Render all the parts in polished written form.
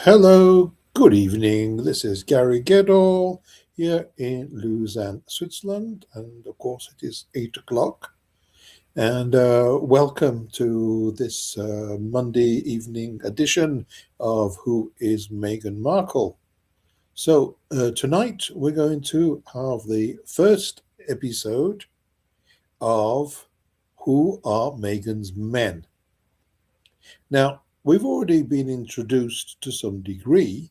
Hello, good evening. This is Gary Gedall here in Lausanne, Switzerland, and of course it is 8 o'clock. And welcome to this Monday evening edition of Who is Meghan Markle? So tonight we're going to have the first episode of Who Are Meghan's Men? Now, we've already been introduced to some degree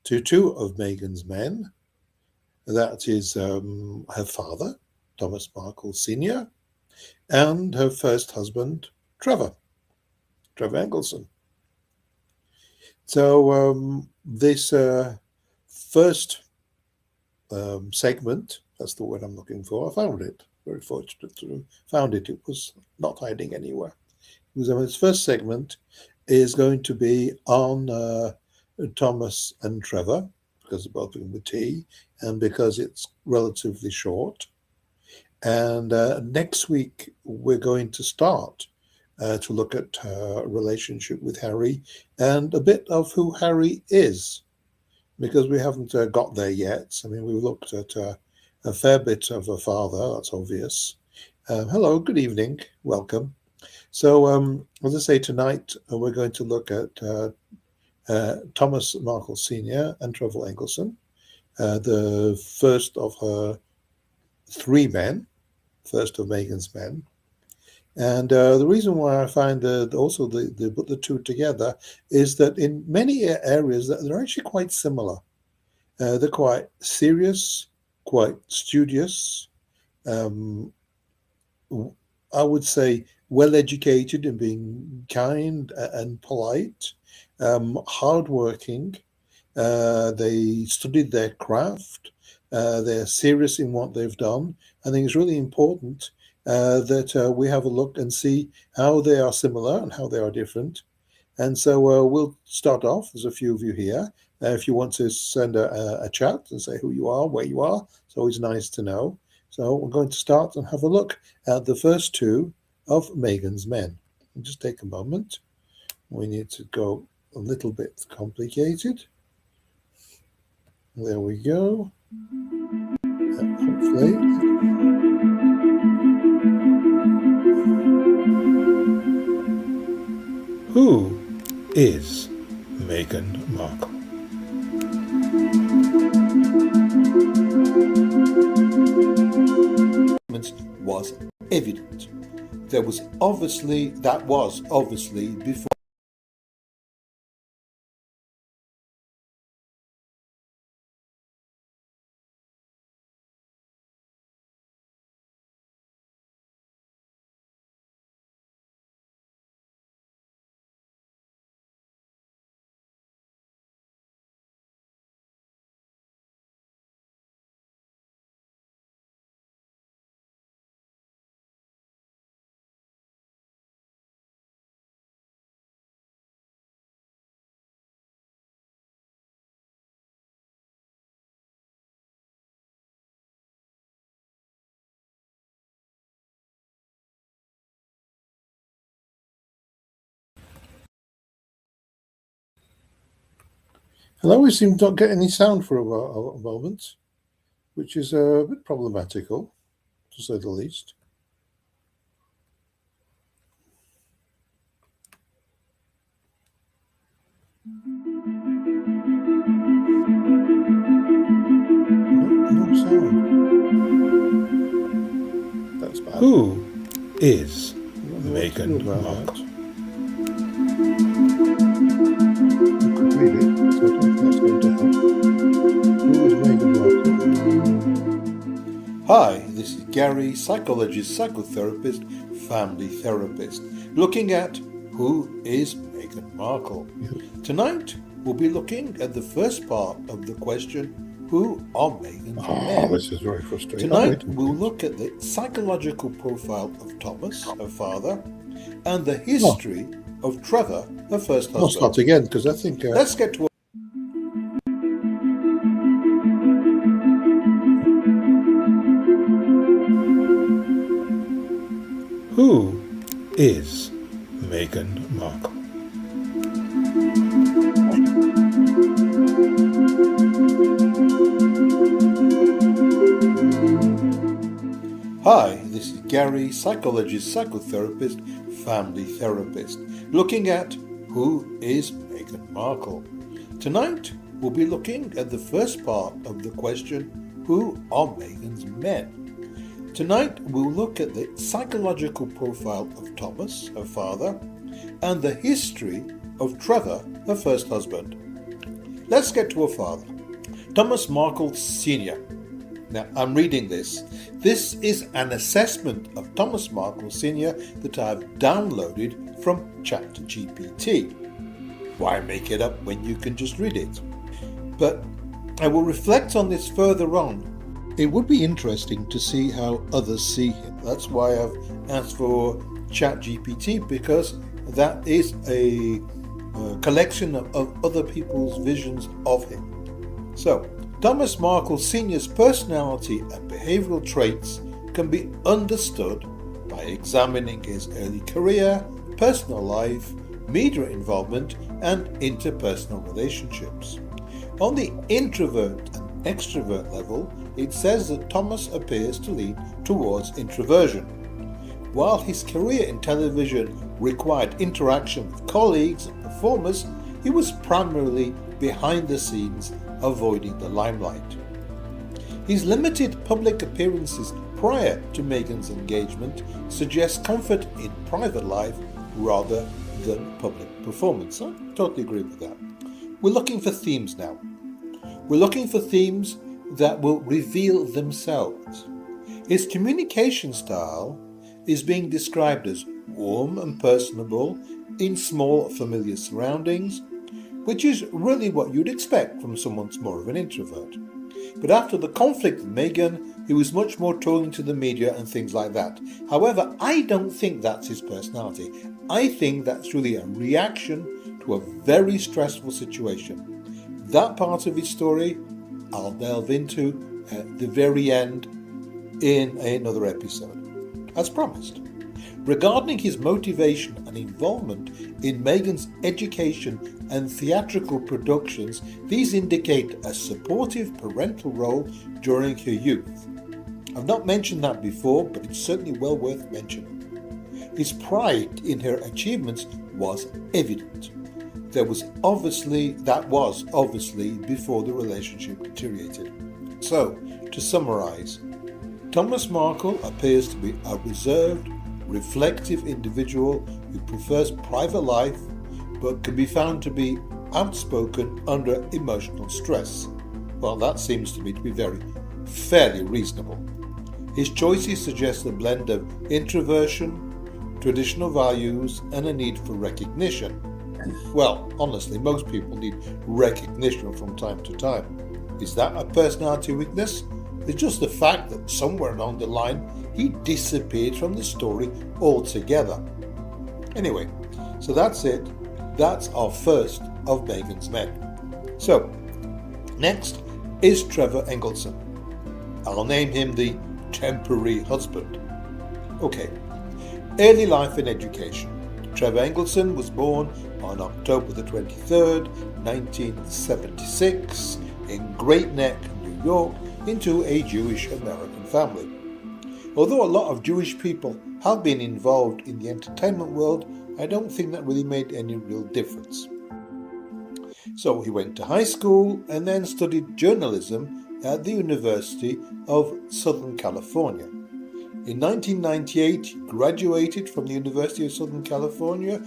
to two of Meghan's men. That is her father, Thomas Markle Sr., and her first husband, Trevor Engelson. So this first segment, that's the word I'm looking for, I found it. Very fortunate to have found it. It was not hiding anywhere. His first segment is going to be on Thomas and Trevor, because they're both begin with T, and because it's relatively short. And next week, we're going to start to look at her relationship with Harry and a bit of who Harry is, because we haven't got there yet. I mean, we've looked at a fair bit of her father, that's obvious. Hello, good evening, welcome. So, as I say, tonight we're going to look at Thomas Markle Sr. and Trevor Engelson, the first of her three men, first of Meghan's men. And the reason why I find also they put the two together is that in many areas they're actually quite similar. They're quite serious, quite studious. I would say well-educated in being kind and polite, hardworking. They studied their craft. They're serious in what they've done. I think it's really important that we have a look and see how they are similar and how they are different. And so we'll start off. There's a few of you here. If you want to send a chat and say who you are, where you are, it's always nice to know. So we're going to start and have a look at the first two of Meghan's men. Just take a moment. We need to go a little bit complicated. There we go. Hopefully. Who is Meghan Markle? Was evident. That was obviously before. Hello, we seem to not get any sound for a moment, which is a bit problematical, to say the least. No sound. That's bad. Who is Meghan Markle? You could read it, so I don't think that's going to help. Who is Meghan Markle? Hi, this is Gary, psychologist, psychotherapist, family therapist, looking at who is Meghan Markle. Tonight, we'll be looking at the first part of the question, who are Meghan's men? This is very frustrating. Tonight, we'll look at the psychological profile of Thomas, her father, and the history of Trevor, her first husband. I'll start again, because I think... Let's get to... Who is Meghan Markle? Hi, this is Gary, psychologist, psychotherapist, family therapist, looking at who is Meghan Markle. Tonight, we'll be looking at the first part of the question, who are Meghan's men? Tonight, we'll look at the psychological profile of Thomas, her father, and the history of Trevor, her first husband. Let's get to her father, Thomas Markle Sr. Now, I'm reading this. This is an assessment of Thomas Markle Sr. that I've downloaded from ChatGPT. Why make it up when you can just read it? But I will reflect on this further on. It would be interesting to see how others see him. That's why I've asked for ChatGPT, because that is a collection of other people's visions of him. So, Thomas Markle Sr.'s personality and behavioural traits can be understood by examining his early career, personal life, media involvement, and interpersonal relationships. On the introvert and extrovert level, it says that Thomas appears to lean towards introversion. While his career in television required interaction with colleagues and performers, he was primarily behind the scenes, avoiding the limelight. His limited public appearances prior to Meghan's engagement suggest comfort in private life rather than public performance. I totally agree with that. We're looking for themes now. We're looking for themes that will reveal themselves. His communication style is being described as warm and personable in small, familiar surroundings, which is really what you'd expect from someone who's more of an introvert. But after the conflict with Meghan, he was much more talking to the media and things like that. However, I don't think that's his personality. I think that's really a reaction to a very stressful situation. That part of his story I'll delve into at the very end in another episode, as promised. Regarding his motivation and involvement in Meghan's education and theatrical productions, these indicate a supportive parental role during her youth. I've not mentioned that before, but it's certainly well worth mentioning. His pride in her achievements was evident. That was obviously before the relationship deteriorated. So, to summarise, Thomas Markle appears to be a reserved, reflective individual who prefers private life but can be found to be outspoken under emotional stress. Well, that seems to me to be fairly reasonable. His choices suggest a blend of introversion, traditional values, and a need for recognition. Well, honestly, most people need recognition from time to time. Is that a personality weakness? It's just the fact that somewhere along the line he disappeared from the story altogether. Anyway, so that's it. That's our first of Meghan's men. So, next is Trevor Engelson. I'll name him the temporary husband. Okay, early life and education. Trevor Engelson was born on October the 23rd, 1976 in Great Neck, New York, into a Jewish American family. Although a lot of Jewish people have been involved in the entertainment world, I don't think that really made any real difference. So he went to high school and then studied journalism at the University of Southern California. In 1998, he graduated from the University of Southern California,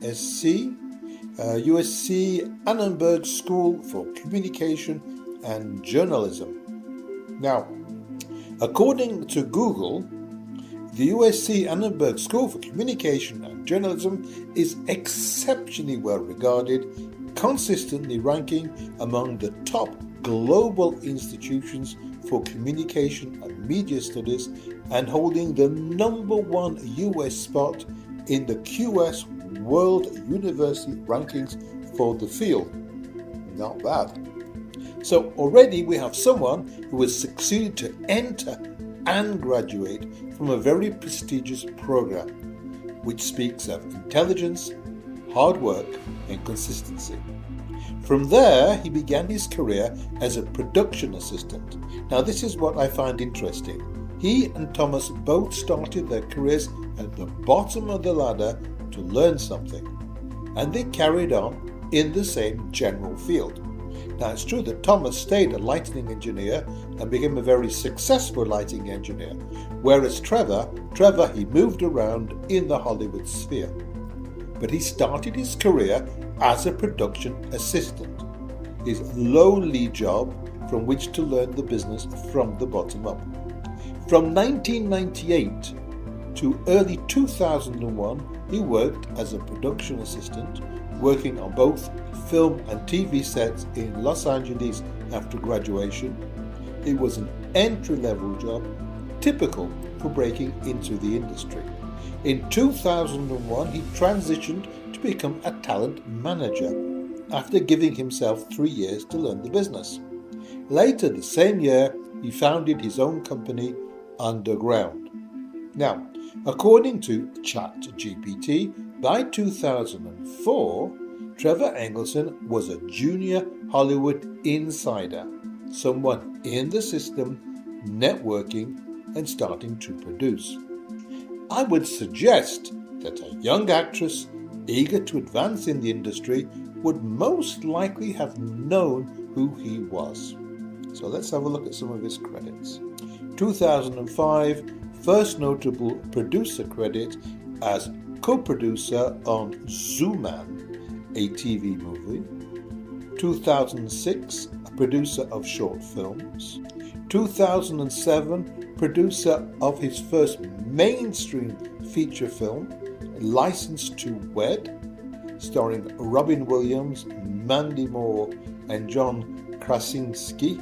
USC Annenberg School for Communication and Journalism. Now, according to Google, the USC Annenberg School for Communication and Journalism is exceptionally well regarded, consistently ranking among the top global institutions for communication and media studies and holding the #1 US spot in the QS World University Rankings for the field. Not bad. So already we have someone who has succeeded to enter and graduate from a very prestigious program, which speaks of intelligence, hard work, and consistency. From there, he began his career as a production assistant. Now, this is what I find interesting. He and Thomas both started their careers at the bottom of the ladder to learn something, and they carried on in the same general field. Now, it's true that Thomas stayed a lighting engineer and became a very successful lighting engineer, whereas Trevor, he moved around in the Hollywood sphere. But he started his career as a production assistant, his lowly job from which to learn the business from the bottom up. From 1998 to early 2001, he worked as a production assistant, working on both film and TV sets in Los Angeles after graduation. It was an entry-level job, typical for breaking into the industry. In 2001, he transitioned to become a talent manager after giving himself 3 years to learn the business. Later the same year, he founded his own company, Underground. Now, according to ChatGPT, by 2004, Trevor Engelson was a junior Hollywood insider, someone in the system, networking and starting to produce. I would suggest that a young actress eager to advance in the industry would most likely have known who he was. So let's have a look at some of his credits. 2005, first notable producer credit as co-producer on Zooman, a TV movie. 2006, a producer of short films. 2007, producer of his first mainstream feature film, License to Wed, starring Robin Williams, Mandy Moore, and John Krasinski.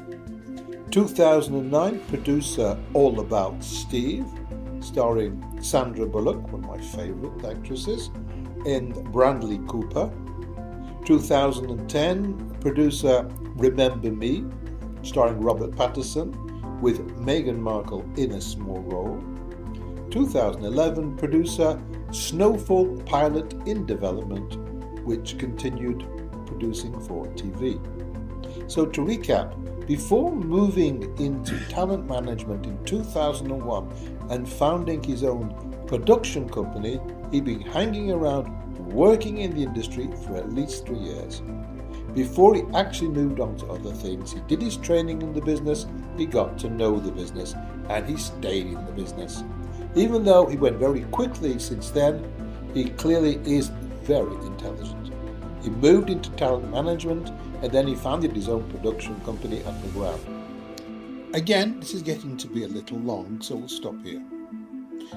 2009, producer All About Steve, starring Sandra Bullock, one of my favourite actresses, and Bradley Cooper. 2010, producer Remember Me, starring Robert Pattinson, with Meghan Markle in a small role. 2011, producer Snowfall pilot in development, which continued producing for TV. So to recap, before moving into talent management in 2001 and founding his own production company, he'd been hanging around working in the industry for at least 3 years. Before he actually moved on to other things, he did his training in the business, he got to know the business, and he stayed in the business. Even though he went very quickly since then, he clearly is very intelligent. He moved into talent management, and then he founded his own production company Underground. Again, this is getting to be a little long, so we'll stop here.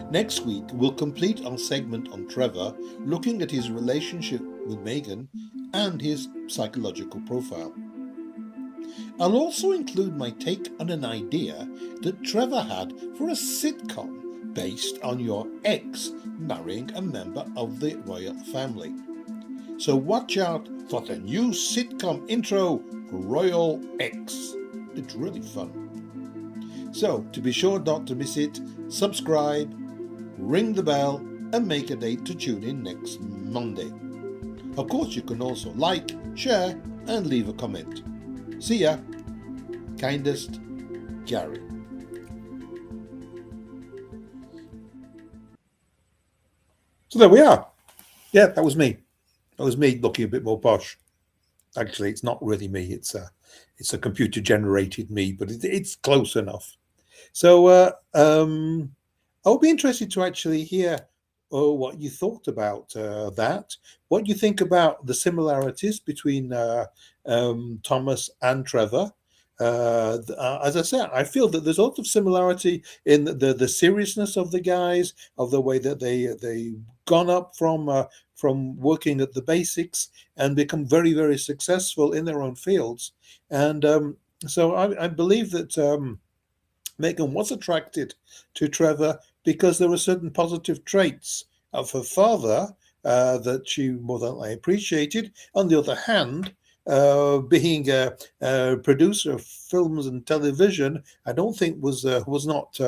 Next week, we'll complete our segment on Trevor, looking at his relationship with Meghan and his psychological profile. I'll also include my take on an idea that Trevor had for a sitcom based on your ex marrying a member of the royal family. So watch out for the new sitcom intro, Royal X. It's really fun. So to be sure not to miss it, subscribe, ring the bell, and make a date to tune in next Monday. Of course, you can also like, share, and leave a comment. See ya. Kindest, Gary. So there we are. Yeah, that was me. That was me looking a bit more posh. Actually, it's not really me. It's a computer-generated me, but it's close enough. So I'll be interested to actually hear what you thought about that. What you think about the similarities between Thomas and Trevor. As I said, I feel that there's a lot of similarity in the seriousness of the guys, of the way that they gone up from working at the basics and become very, very successful in their own fields. And so I believe that Meghan was attracted to Trevor because there were certain positive traits of her father that she more than likely appreciated. On the other hand, being a producer of films and television, I don't think was not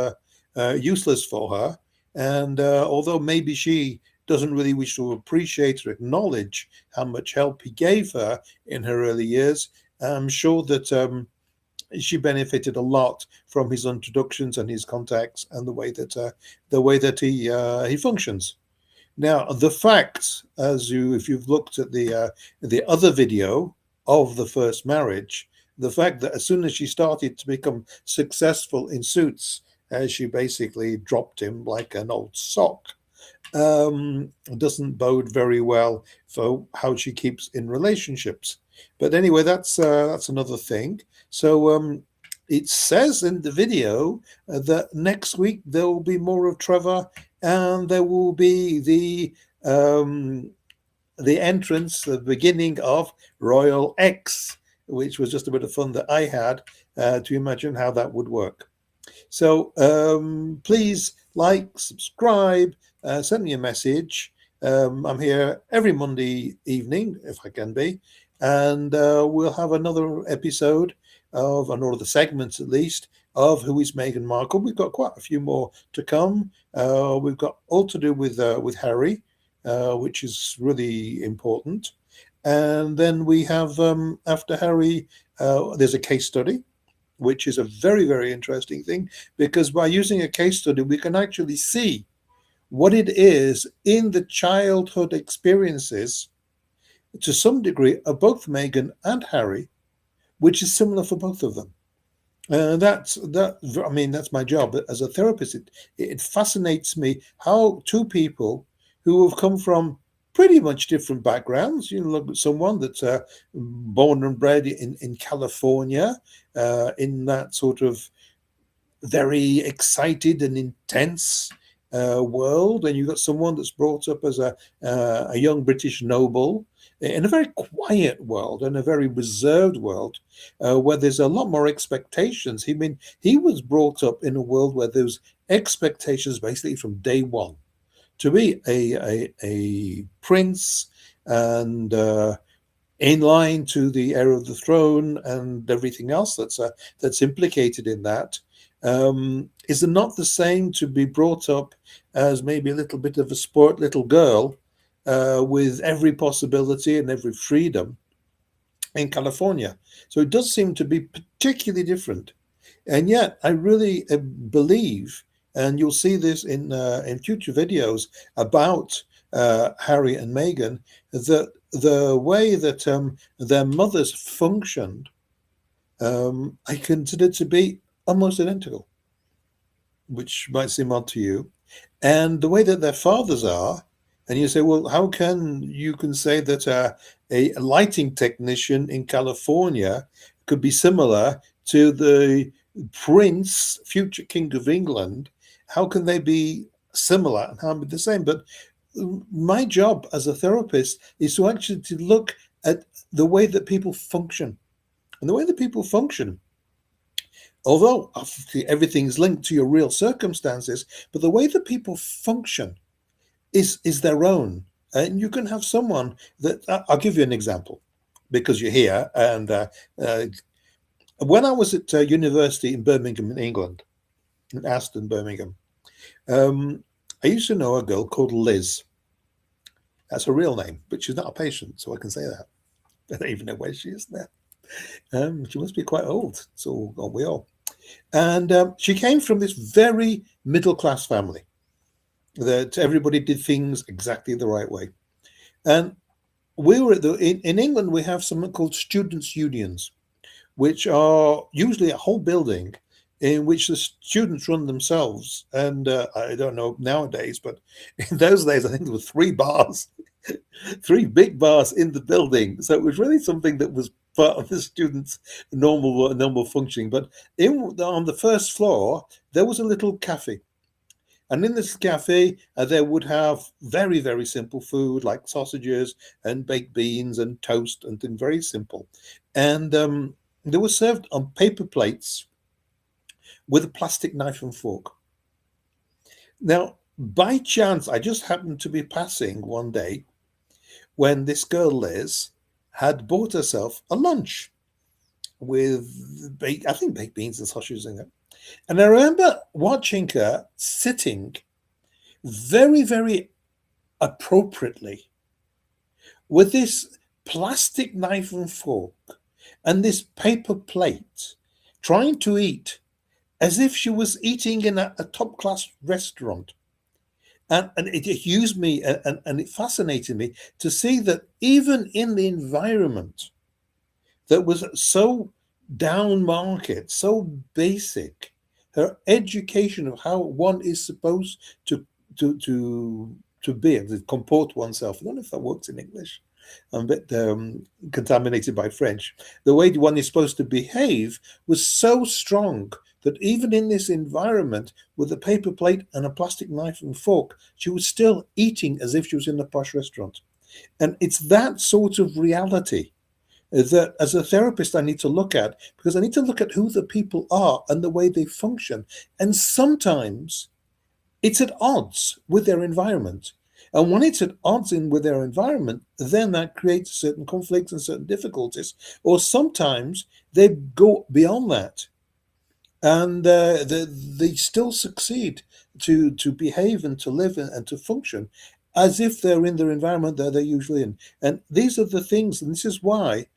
useless for her. And although maybe she doesn't really wish to appreciate or acknowledge how much help he gave her in her early years. I'm sure that she benefited a lot from his introductions and his contacts and the way that he functions. Now, the fact, if you've looked at the other video of the first marriage, the fact that as soon as she started to become successful in Suits, she basically dropped him like an old sock. Doesn't bode very well for how she keeps in relationships. But anyway, that's another thing. So it says in the video that next week there will be more of Trevor, and there will be the entrance, the beginning of Royal X, which was just a bit of fun that I had to imagine how that would work. So please like, subscribe, send me a message. I'm here every Monday evening, if I can be, and we'll have another episode of another segments at least of Who is Meghan Markle. We've got quite a few more to come. We've got all to do with Harry, which is really important. And then we have after Harry, there's a case study, which is a very, very interesting thing, because by using a case study, we can actually see what it is in the childhood experiences, to some degree, of both Meghan and Harry, which is similar for both of them. That's my job as a therapist. It fascinates me how two people who have come from pretty much different backgrounds. You look at someone that's born and bred in California, in that sort of very excited and intense world, and you've got someone that's brought up as a young British noble in a very quiet world and a very reserved world, where there's a lot more expectations. He was brought up in a world where there's expectations basically from day one to be a prince and in line to the heir of the throne and everything else that's implicated in that. Is it not the same to be brought up as maybe a little bit of a sport little girl with every possibility and every freedom in California? So it does seem to be particularly different. And yet I really believe, and you'll see this in future videos about Harry and Meghan, that the way that their mothers functioned, I consider to be almost identical, which might seem odd to you. And the way that their fathers are, and you say, well, how can you say that a lighting technician in California could be similar to the prince, future king of England? How can they be similar and how be the same? But my job as a therapist is to actually to look at the way that people function. And the way that people function, although everything's linked to your real circumstances, but the way that people function is their own. And you can have someone that, I'll give you an example because you're here. And when I was at university in Birmingham, in England, in Aston, Birmingham, I used to know a girl called Liz. That's her real name, but she's not a patient, so I can say that. I don't even know where she is now. She must be quite old, so aren't we all? And she came from this very middle-class family that everybody did things exactly the right way. And we were in England, we have something called students' unions, which are usually a whole building in which the students run themselves. And I don't know nowadays, but in those days, I think there were 3 bars, 3 big bars in the building. So it was really something that was part of the students' normal functioning. But on the first floor, there was a little cafe. And in this cafe, they would have very, very simple food like sausages and baked beans and toast and things very simple. And they were served on paper plates with a plastic knife and fork. Now, by chance, I just happened to be passing one day when this girl, Liz, had bought herself a lunch with, baked beans and sausages in it. And I remember watching her sitting very, very appropriately with this plastic knife and fork and this paper plate, trying to eat as if she was eating in a top class restaurant. And it used me and it fascinated me to see that even in the environment that was so down market, so basic, her education of how one is supposed to to be able to comport oneself. I don't know if that works in English. I'm a bit contaminated by French. The way one is supposed to behave was so strong that even in this environment with a paper plate and a plastic knife and fork, she was still eating as if she was in a posh restaurant. And it's that sort of reality that as a therapist I need to look at, because I need to look at who the people are and the way they function. And sometimes it's at odds with their environment. And when it's at odds with their environment, then that creates certain conflicts and certain difficulties. Or sometimes they go beyond that and they still succeed to behave and to live and to function as if they're in their environment that they're usually in. And these are the things, and this is why,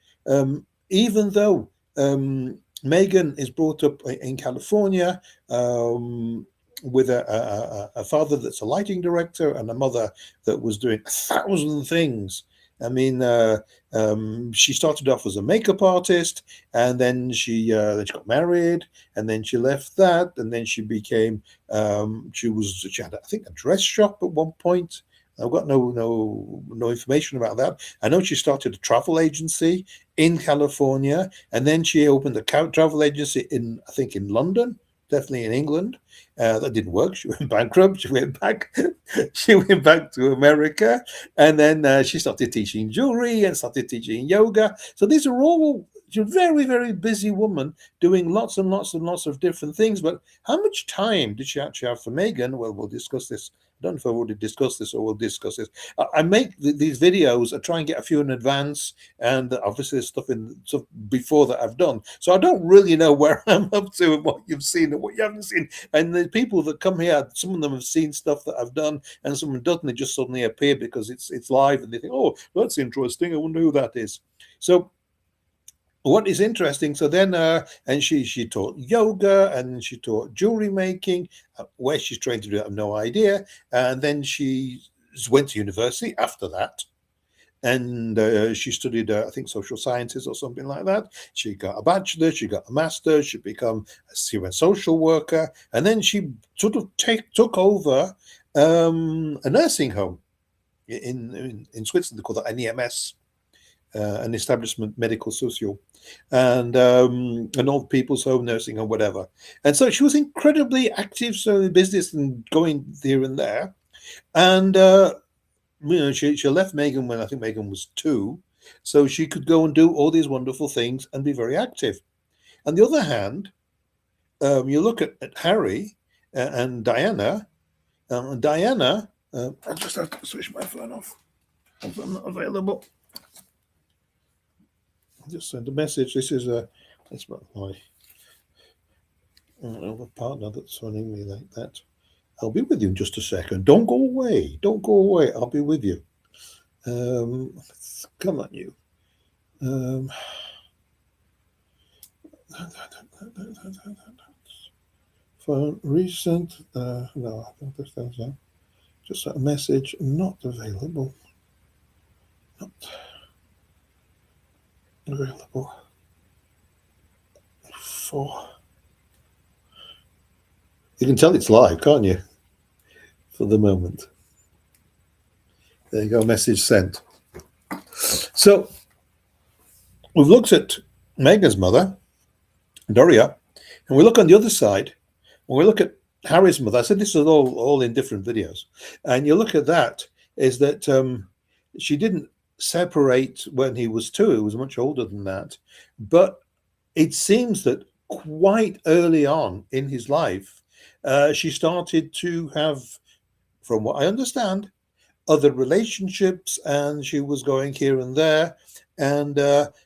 even though Meghan is brought up in California, with a father that's a lighting director and a mother that was doing 1,000 things. I mean, she started off as a makeup artist, and then she got married, and then she left that, and then she became she had, I think, a dress shop at one point. I've got no information about that. I know she started a travel agency in California, and then she opened a travel agency in, I think, in London. Definitely in England. That didn't work. She went bankrupt. She went back. She went back to America, and then she started teaching jewelry and started teaching yoga. So these are all, she's a very, very busy woman doing lots and lots and lots of different things. But how much time did she actually have for Meghan? Well, we'll discuss this. I don't know if I've already discussed this or we'll discuss this. I make these videos. I try and get a few in advance, and obviously there's stuff before that I've done. So I don't really know where I'm up to and what you've seen and what you haven't seen. And the people that come here, some of them have seen stuff that I've done, and some of them don't. They just suddenly appear because it's live, and they think, oh, that's interesting. I wonder who that is. So what is interesting, so then and she taught yoga and she taught jewelry making. Where she's trained to do it, I have no idea. And then she went to university after that, and she studied I think social sciences or something like that. She got a bachelor, she got a master, she went social worker, and then she sort of took over a nursing home in Switzerland. They call that an EMS, an establishment medical social, and an old people's home, nursing home, whatever. And so she was incredibly active, so in business and going here and there. And she left Meghan when I think Meghan was 2, so she could go and do all these wonderful things and be very active. On the other hand, you look at Harry and Diana. Diana, I just have to switch my phone off. I'm not available. Just send a message. This is that's my partner that's phoning me like that. I'll be with you in just a second. Don't go away. Don't go away. I'll be with you. Come on, you. Phone recent. No, I think this thing's on. Just a message. Not available. Not available for. You can tell it's live, can't you? For the moment. There you go, message sent. So we've looked at Meghan's mother, Doria, and we look on the other side, when we look at Harry's mother. I said this is all in different videos, and you look at that, is that she didn't separate when he was 2. He was much older than that, but it seems that quite early on in his life, she started to have, from what I understand, other relationships, and she was going here and there, and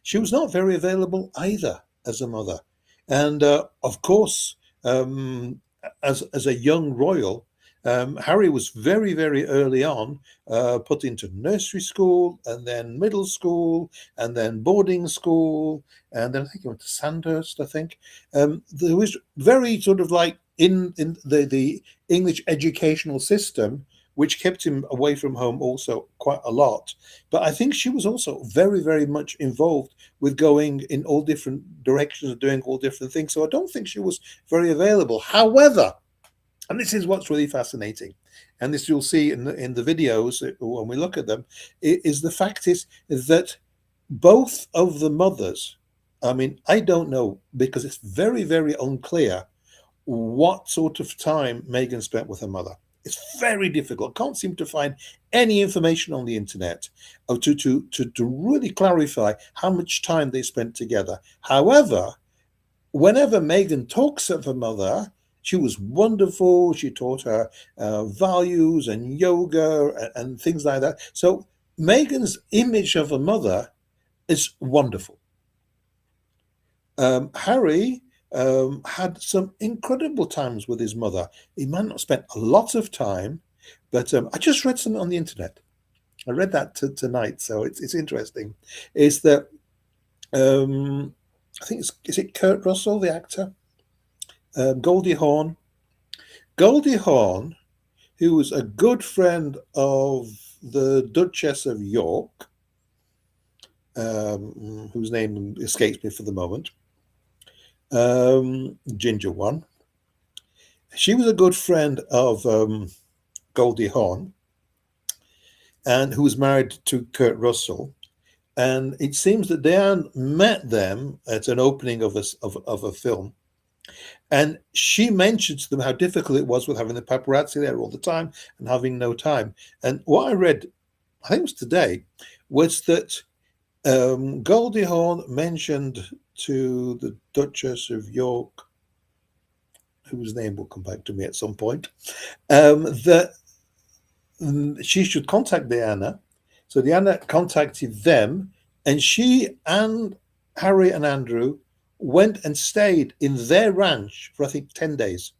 she was not very available either as a mother. And of course, as a young royal, Harry was very, very early on put into nursery school and then middle school and then boarding school. And then I think he went to Sandhurst, I think. There was very sort of like in the English educational system, which kept him away from home also quite a lot. But I think she was also very, very much involved with going in all different directions and doing all different things. So I don't think she was very available. However, and this is what's really fascinating, and this you'll see in the videos when we look at them, is the fact is that both of the mothers, I mean, I don't know, because it's very, very unclear what sort of time Meghan spent with her mother. It's very difficult. Can't seem to find any information on the internet to really clarify how much time they spent together. However, whenever Meghan talks of her mother, she was wonderful. She taught her values and yoga and things like that. So Meghan's image of her mother is wonderful. Harry had some incredible times with his mother. He might not spend a lot of time, but I just read something on the internet. I read that tonight, so it's interesting. Is that I think is it Kurt Russell, the actor? Goldie Hawn. Goldie Hawn, who was a good friend of the Duchess of York, whose name escapes me for the moment, ginger one. She was a good friend of Goldie Hawn, and who was married to Kurt Russell. And it seems that Diane met them at an opening of a film. And she mentioned to them how difficult it was with having the paparazzi there all the time and having no time. And what I read, I think it was today, was that Goldie Hawn mentioned to the Duchess of York, whose name will come back to me at some point, that she should contact Diana. So Diana contacted them, and she and Harry and Andrew went and stayed in their ranch for, I think, 10 days.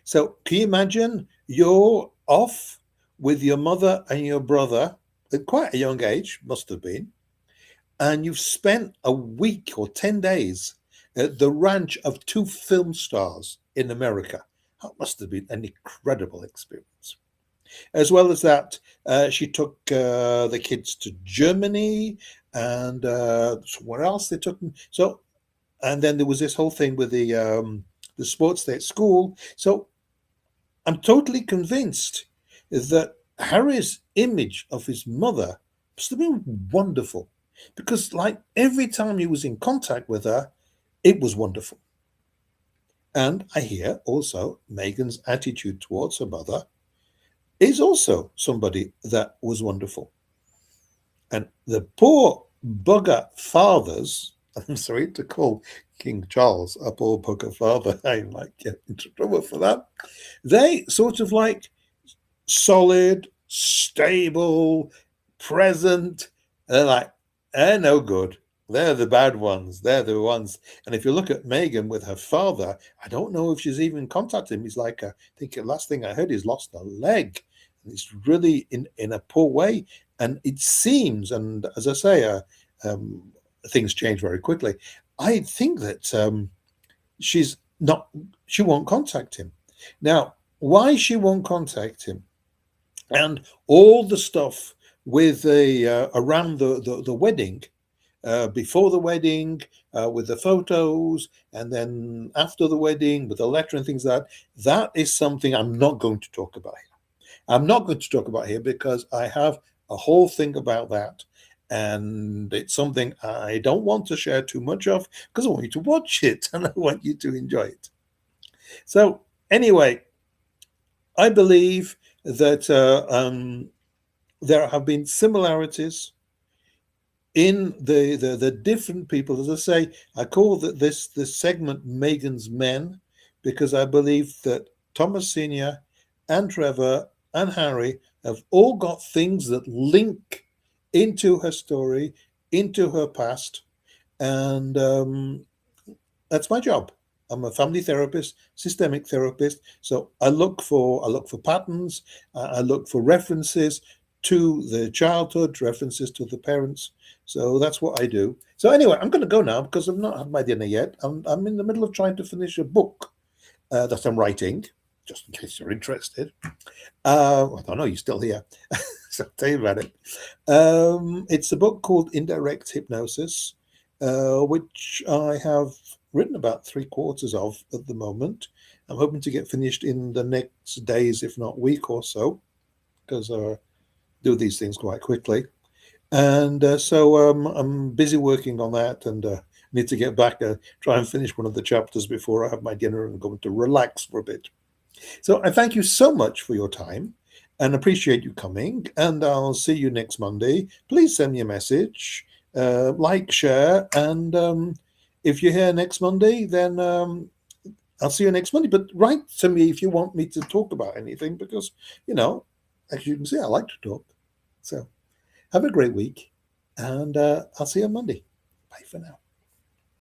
So can you imagine you're off with your mother and your brother at quite a young age, must have been, and you've spent a week or 10 days at the ranch of two film stars in America. That must have been an incredible experience. As well as that, she took the kids to Germany and somewhere else they took them. So, and then there was this whole thing with the sports day at school. So I'm totally convinced that Harry's image of his mother must have been wonderful, because like every time he was in contact with her, it was wonderful. And I hear also Meghan's attitude towards her mother is also somebody that was wonderful. And the poor bugger fathers, I'm sorry to call King Charles a poor bugger father, I might get into trouble for that. They sort of like solid, stable, present. They're like, they're no good. They're the bad ones. They're the ones. And if you look at Meghan with her father, I don't know if she's even contacted him. He's like, I think the last thing I heard, he's lost a leg. And it's really in a poor way. And it seems, and as I say, things change very quickly. I think that she won't contact him. Now, why she won't contact him, and all the stuff with around the wedding, before the wedding, with the photos, and then after the wedding with the letter and things like that, that is something I'm not going to talk about here. I'm not going to talk about here because I have a whole thing about that. And it's something I don't want to share too much of because I want you to watch it and I want you to enjoy it. So anyway, I believe that there have been similarities in the different people. As I say, I call this segment Meghan's Men, because I believe that Thomas Sr. and Trevor and Harry have all got things that link into her story, into her past, and that's my job. I'm a family therapist, systemic therapist. So I look for patterns. I look for references to the childhood, references to the parents. So that's what I do. So anyway, I'm going to go now because I've not had my dinner yet. I'm in the middle of trying to finish a book that I'm writing, just in case you're interested. I don't know, you're still here. So I'll tell you about it. It's a book called Indirect Hypnosis, which I have written about 3/4 of at the moment. I'm hoping to get finished in the next days, if not week or so, because I do these things quite quickly. And so I'm busy working on that, and need to get back, try and finish one of the chapters before I have my dinner and go to relax for a bit. So I thank you so much for your time and appreciate you coming. And I'll see you next Monday. Please send me a message, like, share, and if you're here next Monday, then I'll see you next Monday. But write to me if you want me to talk about anything, because, as you can see, I like to talk. So have a great week, and I'll see you on Monday. Bye for now.